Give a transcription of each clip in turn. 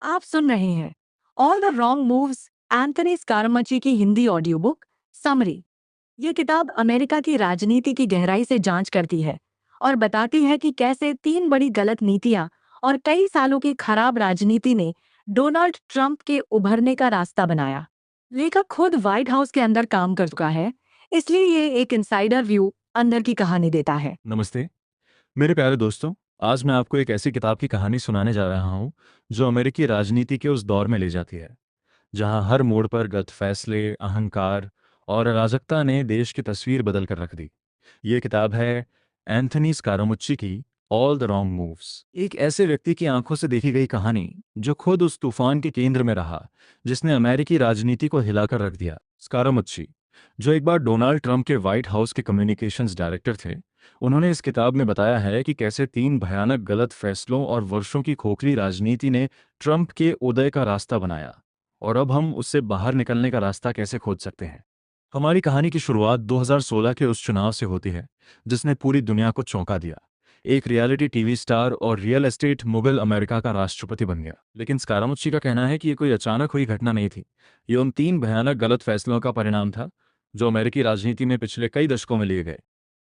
आप सुन रहे हैं all the wrong moves, Anthony Scaramucci की हिंदी ऑडियो बुक समरी। ये किताब अमेरिका की राजनीति की गहराई से जांच करती है और बताती है कि कैसे तीन बड़ी गलत नीतियां और कई सालों की खराब राजनीति ने डोनाल्ड ट्रंप के उभरने का रास्ता बनाया। लेखक खुद व्हाइट हाउस के अंदर काम कर चुका है, इसलिए ये एक इनसाइडर व्यू अंदर की कहानी देता है। नमस्ते मेरे प्यारे दोस्तों। आज मैं आपको एक ऐसी किताब की कहानी सुनाने जा रहा हूं जो अमेरिकी राजनीति के उस दौर में ले जाती है जहां हर मोड़ पर गलत फैसले, अहंकार और अराजकता ने देश की तस्वीर बदल कर रख दी। ये किताब है एंथनी स्कारामुच्ची की ऑल द रॉन्ग मूव्स। एक ऐसे व्यक्ति की आंखों से देखी गई कहानी जो खुद उस तूफान के केंद्र में रहा जिसने अमेरिकी राजनीति को हिलाकर रख दिया। स्कारामुच्ची, जो एक बार डोनाल्ड ट्रंप के व्हाइट हाउस के कम्युनिकेशंस डायरेक्टर थे, उन्होंने इस किताब में बताया है कि कैसे तीन भयानक गलत फैसलों और वर्षों की खोखली राजनीति ने ट्रंप के उदय का रास्ता बनाया और अब हम उससे बाहर निकलने का रास्ता कैसे खोज सकते हैं। हमारी कहानी की शुरुआत 2016 के उस चुनाव से होती है जिसने पूरी दुनिया को चौंका दिया। एक रियलिटी टीवी स्टार और रियल एस्टेट मुगल अमेरिका का राष्ट्रपति बन गया। लेकिन स्कारामुच्ची का कहना है कि ये कोई अचानक हुई घटना नहीं थी। ये उन तीन भयानक गलत फैसलों का परिणाम था जो अमेरिकी राजनीति में पिछले कई दशकों में लिए गए।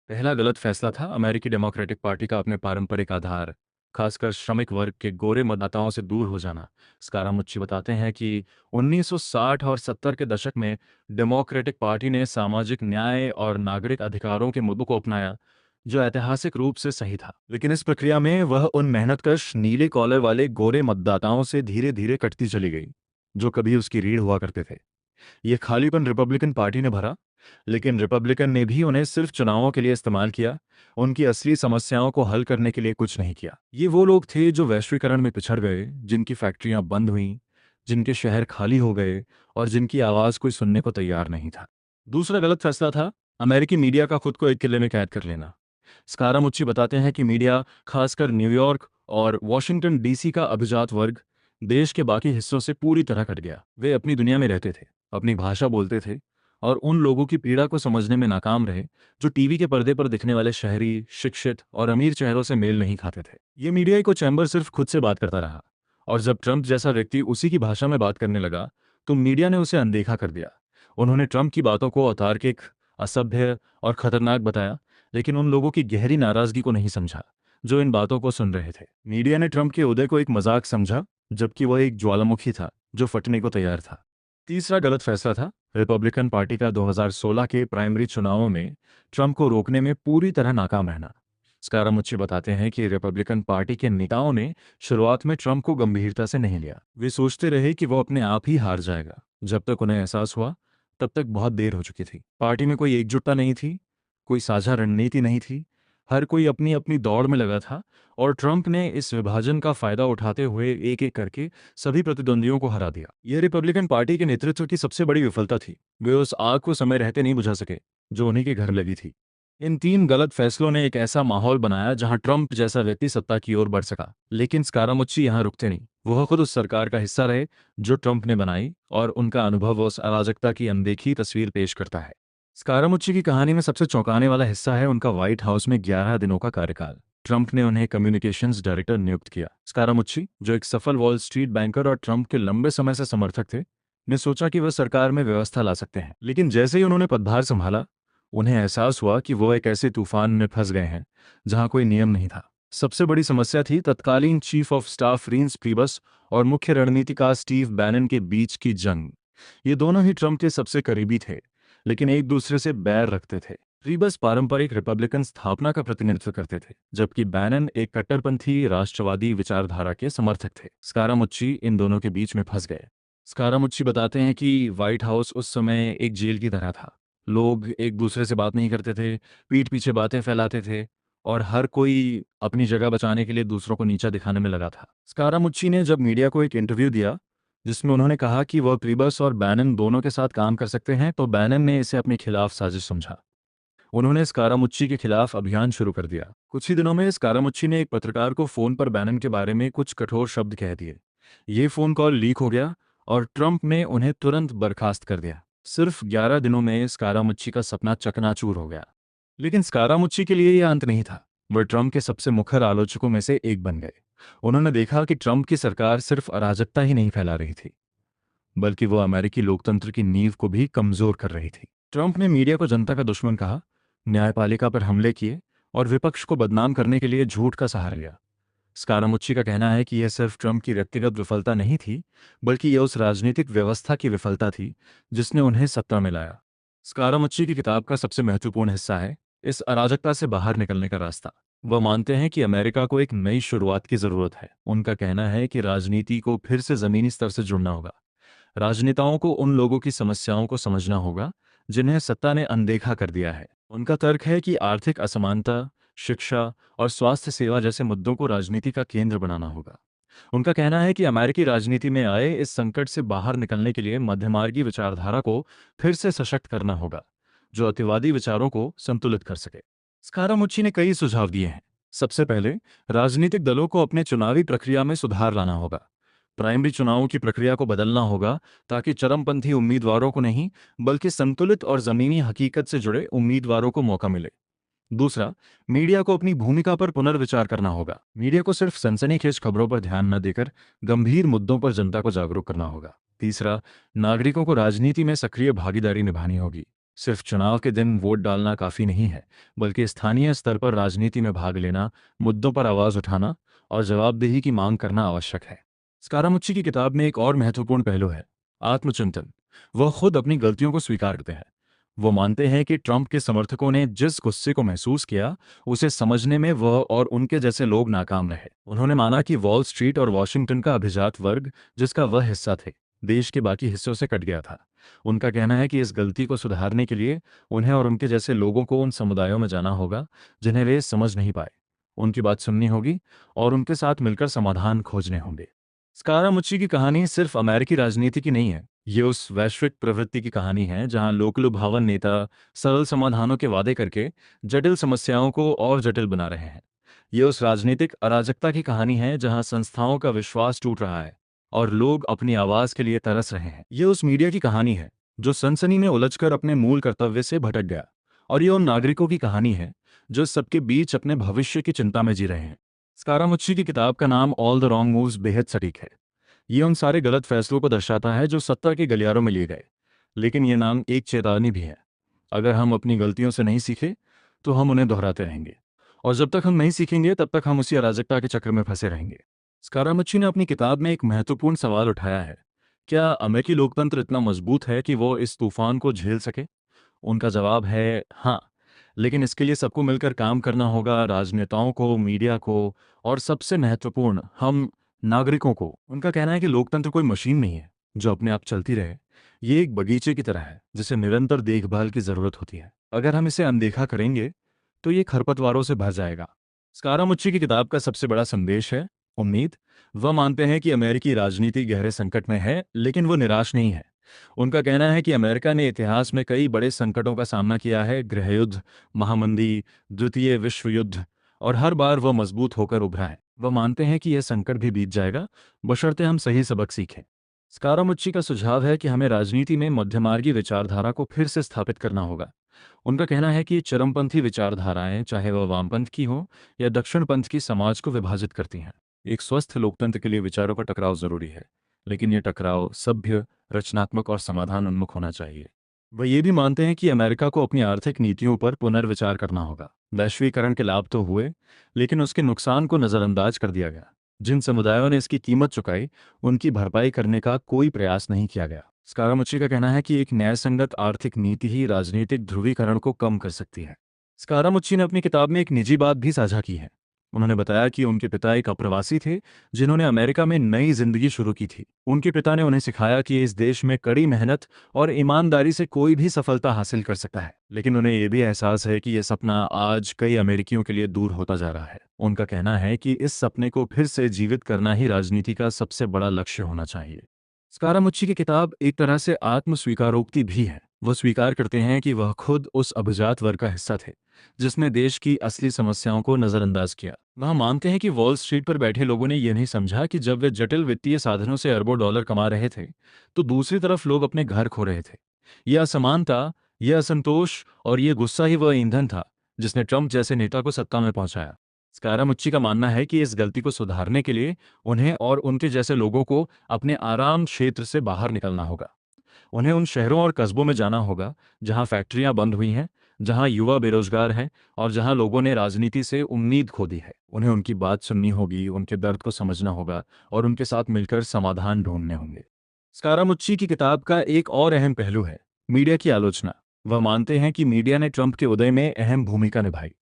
पहला गलत फैसला था अमेरिकी डेमोक्रेटिक पार्टी का अपने पारंपरिक आधार, खासकर श्रमिक वर्ग के गोरे मतदाताओं से दूर हो जाना। स्कारामुच्ची बताते हैं कि 1960 और 70 के दशक में डेमोक्रेटिक पार्टी ने सामाजिक न्याय और नागरिक अधिकारों के मुद्दों को अपनाया जो ऐतिहासिक रूप से सही था, लेकिन इस प्रक्रिया में वह उन मेहनतकश नीले कॉलर वाले गोरे मतदाताओं से धीरे धीरे कटती चली गई जो कभी उसकी रीढ़ हुआ करते थे। ये खालीपन रिपब्लिकन पार्टी ने भरा, लेकिन रिपब्लिकन ने भी उन्हें सिर्फ चुनावों के लिए इस्तेमाल किया। उनकी असली समस्याओं को हल करने के लिए कुछ नहीं किया। ये वो लोग थे जो वैश्वीकरण में पिछड़ गए, जिनकी फैक्ट्रियां बंद हुईं, जिनके शहर खाली हो गए और जिनकी आवाज कोई सुनने को तैयार नहीं था। दूसरा गलत फैसला था अमेरिकी मीडिया का खुद को एक किले में कैद कर लेना। स्कारामुच्ची बताते हैं कि मीडिया, खासकर न्यूयॉर्क और वॉशिंगटन डीसी का अभिजात वर्ग, देश के बाकी हिस्सों से पूरी तरह कट गया। वे अपनी दुनिया में रहते थे, अपनी भाषा बोलते थे और उन लोगों की पीड़ा को समझने में नाकाम रहे जो टीवी के पर्दे पर दिखने वाले शहरी, शिक्षित और अमीर चेहरों से मेल नहीं खाते थे। ये मीडिया को चैम्बर सिर्फ खुद से बात करता रहा और जब ट्रंप जैसा व्यक्ति उसी की भाषा में बात करने लगा तो मीडिया ने उसे अनदेखा कर दिया। उन्होंने ट्रंप की बातों को अतार्किक, असभ्य और खतरनाक बताया, लेकिन उन लोगों की गहरी नाराजगी को नहीं समझा जो इन बातों को सुन रहे थे। मीडिया ने ट्रंप के उदय को एक मजाक समझा, जबकि वह एक ज्वालामुखी था जो फटने को तैयार था। तीसरा गलत फैसला था रिपब्लिकन पार्टी का 2016 के प्राइमरी चुनावों में ट्रंप को रोकने में पूरी तरह नाकाम रहना। स्कारामुच्ची बताते हैं कि रिपब्लिकन पार्टी के नेताओं ने शुरुआत में ट्रंप को गंभीरता से नहीं लिया। वे सोचते रहे कि वो अपने आप ही हार जाएगा। जब तक उन्हें एहसास हुआ तब तक बहुत देर हो चुकी थी। पार्टी में कोई एकजुटता नहीं थी, कोई साझा रणनीति नहीं थी। हर कोई अपनी अपनी दौड़ में लगा था और ट्रंप ने इस विभाजन का फायदा उठाते हुए एक एक करके सभी प्रतिद्वंदियों को हरा दिया। यह रिपब्लिकन पार्टी के नेतृत्व की सबसे बड़ी विफलता थी। वे उस आग को समय रहते नहीं बुझा सके जो उन्हीं के घर लगी थी। इन तीन गलत फैसलों ने एक ऐसा माहौल बनाया जहां ट्रंप जैसा व्यक्ति सत्ता की ओर बढ़ सका। लेकिन स्कारामुच्ची यहां रुकते नहीं। वह खुद उस सरकार का हिस्सा रहे जो ट्रंप ने बनाई और उनका अनुभव उस अराजकता की अनदेखी तस्वीर पेश करता है। स्कारामुच्ची की कहानी में सबसे चौंकाने वाला हिस्सा है उनका व्हाइट हाउस में 11 दिनों का कार्यकाल। ट्रंप ने उन्हें कम्युनिकेशंस डायरेक्टर नियुक्त किया। स्कारामुच्ची, जो एक सफल वॉल स्ट्रीट बैंकर और ट्रंप के लंबे समय से समर्थक थे, ने सोचा कि वह सरकार में व्यवस्था ला सकते हैं। लेकिन जैसे ही उन्होंने पदभार संभाला, उन्हें एहसास हुआ कि वो एक ऐसे तूफान में फंस गए हैं जहां कोई नियम नहीं था। सबसे बड़ी समस्या थी तत्कालीन चीफ ऑफ स्टाफ रीन्स प्रीबस और मुख्य रणनीतिकार स्टीव बैनन के बीच की जंग। ये दोनों ही ट्रंप के सबसे करीबी थे, लेकिन एक दूसरे से बैर रखते थे। प्रीबस पारंपरिक रिपब्लिकन स्थापना का प्रतिनिधित्व करते थे, जबकि बैनन एक कट्टरपंथी राष्ट्रवादी विचारधारा के समर्थक थे। स्कारामुच्ची इन दोनों के बीच में फंस गए। स्कारामुच्ची बताते हैं कि व्हाइट हाउस उस समय एक जेल की तरह था। लोग एक दूसरे से बात नहीं करते थे, पीठ पीछे बातें फैलाते थे और हर कोई अपनी जगह बचाने के लिए दूसरों को नीचा दिखाने में लगा था। स्कारामुच्ची ने जब मीडिया को एक इंटरव्यू दिया जिसमें उन्होंने कहा कि वह प्रीबस और बैनन दोनों के साथ काम कर सकते हैं, तो बैनन ने इसे अपने खिलाफ साजिश समझा। उन्होंने स्कारामुच्ची के खिलाफ अभियान शुरू कर दिया। कुछ ही दिनों में स्कारामुच्ची ने एक पत्रकार को फोन पर बैनन के बारे में कुछ कठोर शब्द कह दिए। ये फोन कॉल लीक हो गया और ट्रंप ने उन्हें तुरंत बर्खास्त कर दिया। सिर्फ 11 दिनों में स्कारामुच्ची का सपना चकनाचूर हो गया। लेकिन स्कारामुच्ची के लिए यह अंत नहीं था। वह ट्रंप के सबसे मुखर आलोचकों में से एक बन गए। उन्होंने देखा कि ट्रंप की सरकार सिर्फ अराजकता ही नहीं फैला रही थी, बल्कि वो अमेरिकी लोकतंत्र की नींव को भी कमजोर कर रही थी। ट्रंप ने मीडिया को जनता का दुश्मन कहा, न्यायपालिका पर हमले किए और विपक्ष को बदनाम करने के लिए झूठ का सहारा लिया। स्कारामुच्ची का कहना है कि यह सिर्फ ट्रंप की व्यक्तिगत विफलता नहीं थी, बल्कि यह उस राजनीतिक व्यवस्था की विफलता थी जिसने उन्हें सत्ता में लाया। स्कारामुच्ची की किताब का सबसे महत्वपूर्ण हिस्सा है इस अराजकता से बाहर निकलने का रास्ता। वह मानते हैं कि अमेरिका को एक नई शुरुआत की जरूरत है। उनका कहना है कि राजनीति को फिर से जमीनी स्तर से जुड़ना होगा। राजनेताओं को उन लोगों की समस्याओं को समझना होगा जिन्हें सत्ता ने अनदेखा कर दिया है। उनका तर्क है कि आर्थिक असमानता, शिक्षा और स्वास्थ्य सेवा जैसे मुद्दों को राजनीति का केंद्र बनाना होगा। उनका कहना है कि अमेरिकी राजनीति में आए इस संकट से बाहर निकलने के लिए मध्यमार्गी विचारधारा को फिर से सशक्त करना होगा, जो अतिवादी विचारों को संतुलित कर सके। स्कारामुच्ची ने कई सुझाव दिए हैं। सबसे पहले, राजनीतिक दलों को अपने चुनावी प्रक्रिया में सुधार लाना होगा। प्राइमरी चुनावों की प्रक्रिया को बदलना होगा ताकि चरमपंथी उम्मीदवारों को नहीं, बल्कि संतुलित और जमीनी हकीकत से जुड़े उम्मीदवारों को मौका मिले। दूसरा, मीडिया को अपनी भूमिका पर पुनर्विचार करना होगा। मीडिया को सिर्फ सनसनीखेज खबरों पर ध्यान न देकर गंभीर मुद्दों पर जनता को जागरूक करना होगा। तीसरा, नागरिकों को राजनीति में सक्रिय भागीदारी निभानी होगी। सिर्फ चुनाव के दिन वोट डालना काफी नहीं है, बल्कि स्थानीय स्तर पर राजनीति में भाग लेना, मुद्दों पर आवाज उठाना और जवाबदेही की मांग करना आवश्यक है। स्कारामुच्ची की किताब में एक और महत्वपूर्ण पहलू है आत्मचिंतन। वह खुद अपनी गलतियों को स्वीकार करते हैं। वो मानते हैं कि ट्रंप के समर्थकों ने जिस गुस्से को महसूस किया, उसे समझने में वह और उनके जैसे लोग नाकाम रहे। उन्होंने माना कि वॉल स्ट्रीट और वॉशिंगटन का अभिजात वर्ग, जिसका वह हिस्सा थे, देश के बाकी हिस्सों से कट गया था। उनका कहना है कि इस गलती को सुधारने के लिए उन्हें और उनके जैसे लोगों को उन समुदायों में जाना होगा जिन्हें वे समझ नहीं पाए। उनकी बात सुननी होगी और उनके साथ मिलकर समाधान खोजने होंगे। स्कारामुच्ची की कहानी सिर्फ अमेरिकी राजनीति की नहीं है, ये उस वैश्विक प्रवृत्ति की कहानी है जहां लोकलुभावन नेता सरल समाधानों के वादे करके जटिल समस्याओं को और जटिल बना रहे हैं। ये उस राजनीतिक अराजकता की कहानी है जहां संस्थाओं का विश्वास टूट रहा है और लोग अपनी आवाज के लिए तरस रहे हैं। ये उस मीडिया की कहानी है जो सनसनी में उलझकर अपने मूल कर्तव्य से भटक गया, और ये उन नागरिकों की कहानी है जो सबके बीच अपने भविष्य की चिंता में जी रहे हैं। स्कारामुच्ची की किताब का नाम ऑल द रॉन्ग मूव्स बेहद सटीक है। ये उन सारे गलत फैसलों को दर्शाता है जो सत्ता के गलियारों में लिए गए, लेकिन ये नाम एक चेतावनी भी है। अगर हम अपनी गलतियों से नहीं सीखे तो हम उन्हें दोहराते रहेंगे, और जब तक हम नहीं सीखेंगे तब तक हम उसी अराजकता के चक्र में फंसे रहेंगे। स्कारामुच्ची ने अपनी किताब में एक महत्वपूर्ण सवाल उठाया है, क्या अमेरिकी लोकतंत्र इतना मजबूत है कि वो इस तूफान को झेल सके? उनका जवाब है हाँ, लेकिन इसके लिए सबको मिलकर काम करना होगा, राजनेताओं को, मीडिया को, और सबसे महत्वपूर्ण, हम नागरिकों को। उनका कहना है कि लोकतंत्र कोई मशीन नहीं है जो अपने आप चलती रहे। ये एक बगीचे की तरह है जिसे निरंतर देखभाल की जरूरत होती है। अगर हम इसे अनदेखा करेंगे तो ये खरपतवारों से भर जाएगा। स्कारामुच्ची की किताब का सबसे बड़ा संदेश है उम्मीद। वह मानते हैं कि अमेरिकी राजनीति गहरे संकट में है, लेकिन वो निराश नहीं है। उनका कहना है कि अमेरिका ने इतिहास में कई बड़े संकटों का सामना किया है, गृहयुद्ध, महामंदी, द्वितीय विश्व युद्ध, और हर बार वह मजबूत होकर उभरा है। वह मानते हैं कि यह संकट भी बीत जाएगा, बशर्ते हम सही सबक सीखें। स्कारामुच्ची का सुझाव है कि हमें राजनीति में मध्यमार्गी विचारधारा को फिर से स्थापित करना होगा। उनका कहना है कि चरमपंथी विचारधाराएं, चाहे वह वामपंथ की हो या दक्षिणपंथ की, समाज को विभाजित करती हैं। एक स्वस्थ लोकतंत्र के लिए विचारों का टकराव जरूरी है, लेकिन यह टकराव सभ्य, रचनात्मक और समाधान उन्मुख होना चाहिए। वह ये भी मानते हैं कि अमेरिका को अपनी आर्थिक नीतियों पर पुनर्विचार करना होगा। वैश्वीकरण के लाभ तो हुए, लेकिन उसके नुकसान को नजरअंदाज कर दिया गया। जिन समुदायों ने इसकी कीमत चुकाई, उनकी भरपाई करने का कोई प्रयास नहीं किया गया। स्कारामुच्ची का कहना है कि एक न्यायसंगत आर्थिक नीति ही राजनीतिक ध्रुवीकरण को कम कर सकती है। स्कारामुच्ची ने अपनी किताब में एक निजी बात भी साझा की है। उन्होंने बताया कि उनके पिता एक अप्रवासी थे जिन्होंने अमेरिका में नई जिंदगी शुरू की थी। उनके पिता ने उन्हें सिखाया कि इस देश में कड़ी मेहनत और ईमानदारी से कोई भी सफलता हासिल कर सकता है, लेकिन उन्हें यह भी एहसास है कि यह सपना आज कई अमेरिकियों के लिए दूर होता जा रहा है। उनका कहना है कि इस सपने को फिर से जीवित करना ही राजनीति का सबसे बड़ा लक्ष्य होना चाहिए। स्कारामुच्ची की किताब एक तरह से आत्मस्वीकारोक्ति भी है। वह स्वीकार करते हैं कि वह खुद उस अभिजात वर्ग का हिस्सा थे जिसने देश की असली समस्याओं को नजरअंदाज किया। वह मानते हैं कि वॉल स्ट्रीट पर बैठे लोगों ने यह नहीं समझा कि जब वे जटिल वित्तीय साधनों से अरबों डॉलर कमा रहे थे, तो दूसरी तरफ लोग अपने घर खो रहे थे। यह असमानता, यह असंतोष और यह गुस्सा ही वह ईंधन था जिसने ट्रंप जैसे नेता को सत्ता में पहुंचाया। स्कारामुच्ची का मानना है कि इस गलती को सुधारने के लिए उन्हें और उनके जैसे लोगों को अपने आराम क्षेत्र से बाहर निकलना होगा। उन्हें उन शहरों और कस्बों में जाना होगा जहां फैक्ट्रियां बंद हुई हैं, जहां युवा बेरोजगार हैं और जहां लोगों ने राजनीति से उम्मीद खो दी है। उन्हें उनकी बात सुननी होगी, उनके दर्द को समझना होगा और उनके साथ मिलकर समाधान ढूंढने होंगे। स्कारामुच्ची की किताब का एक और अहम पहलू है मीडिया की आलोचना। वह मानते हैं कि मीडिया ने ट्रंप के उदय में अहम भूमिका निभाई।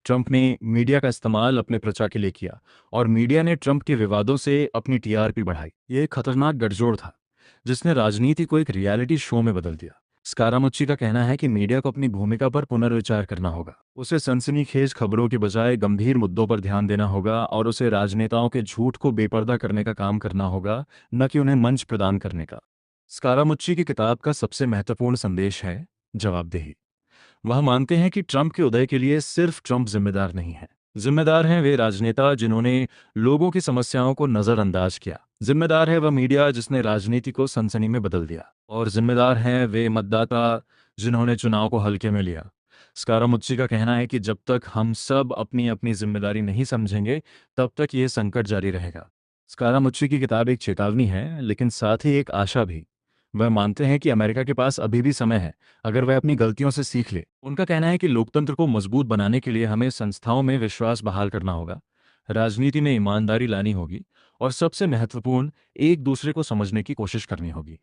ट्रंप ने मीडिया का इस्तेमाल अपने प्रचार के लिए किया और मीडिया ने ट्रंप के विवादों से अपनी टीआरपी बढ़ाई। ये एक खतरनाक गठजोड़ था जिसने राजनीति को एक रियलिटी शो में बदल दिया। स्कारामुच्ची का कहना है कि मीडिया को अपनी भूमिका पर पुनर्विचार करना होगा। उसे सनसनीखेज खबरों के बजाय गंभीर मुद्दों पर ध्यान देना होगा और उसे राजनेताओं के झूठ को बेपर्दा करने का काम करना होगा, न कि उन्हें मंच प्रदान करने का। स्कारामुच्ची की किताब का सबसे महत्वपूर्ण संदेश है जवाबदेही। वह मानते हैं कि ट्रंप के उदय के लिए सिर्फ ट्रंप जिम्मेदार नहीं है। जिम्मेदार हैं वे राजनेता जिन्होंने लोगों की समस्याओं को नजरअंदाज किया। जिम्मेदार है वह मीडिया जिसने राजनीति को सनसनी में बदल दिया। और जिम्मेदार हैं वे मतदाता जिन्होंने चुनाव को हल्के में लिया। स्कारामुच्ची का कहना है कि जब तक हम सब अपनी अपनी जिम्मेदारी नहीं समझेंगे, तब तक ये संकट जारी रहेगा। स्कारामुच्ची की किताब एक चेतावनी है, लेकिन साथ ही एक आशा भी। वह मानते हैं कि अमेरिका के पास अभी भी समय है, अगर वह अपनी गलतियों से सीख ले। उनका कहना है कि लोकतंत्र को मजबूत बनाने के लिए हमें संस्थाओं में विश्वास बहाल करना होगा, राजनीति में ईमानदारी लानी होगी और सबसे महत्वपूर्ण, एक दूसरे को समझने की कोशिश करनी होगी।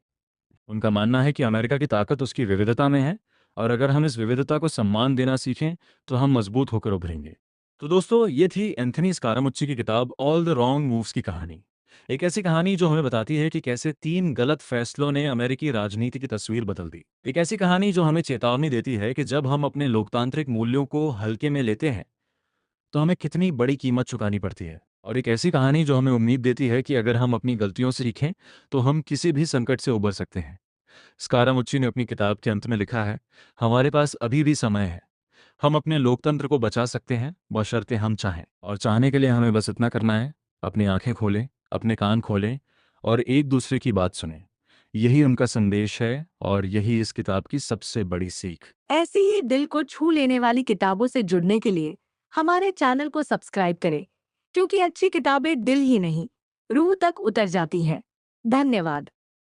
उनका मानना है कि अमेरिका की ताकत उसकी विविधता में है और अगर हम इस विविधता को सम्मान देना सीखें तो हम मजबूत होकर उभरेंगे। तो दोस्तों, ये थी एंथनी स्कारामुच्ची की किताब ऑल द रॉन्ग मूव्स की कहानी। एक ऐसी कहानी जो हमें बताती है कि कैसे 3 गलत फैसलों ने अमेरिकी राजनीति की तस्वीर बदल दी। एक ऐसी कहानी जो हमें चेतावनी देती है कि जब हम अपने लोकतांत्रिक मूल्यों को हल्के में लेते हैं तो हमें कितनी बड़ी कीमत चुकानी पड़ती है। और एक ऐसी कहानी जो हमें उम्मीद देती है कि अगर हम अपनी गलतियों से सीखें तो हम किसी भी संकट से उबर सकते हैं। स्कारामुच्ची ने अपनी किताब के अंत में लिखा है, हमारे पास अभी भी समय है। हम अपने लोकतंत्र को बचा सकते हैं, बशर्ते हम चाहें। और चाहने के लिए हमें बस इतना करना है, अपनी आंखें खोलें, अपने कान खोलें और एक दूसरे की बात सुनें। यही उनका संदेश है और यही इस किताब की सबसे बड़ी सीख। ऐसी ही दिल को छू लेने वाली किताबों से जुड़ने के लिए हमारे चैनल को सब्सक्राइब करें, क्योंकि अच्छी किताबें दिल ही नहीं, रूह तक उतर जाती हैं। धन्यवाद।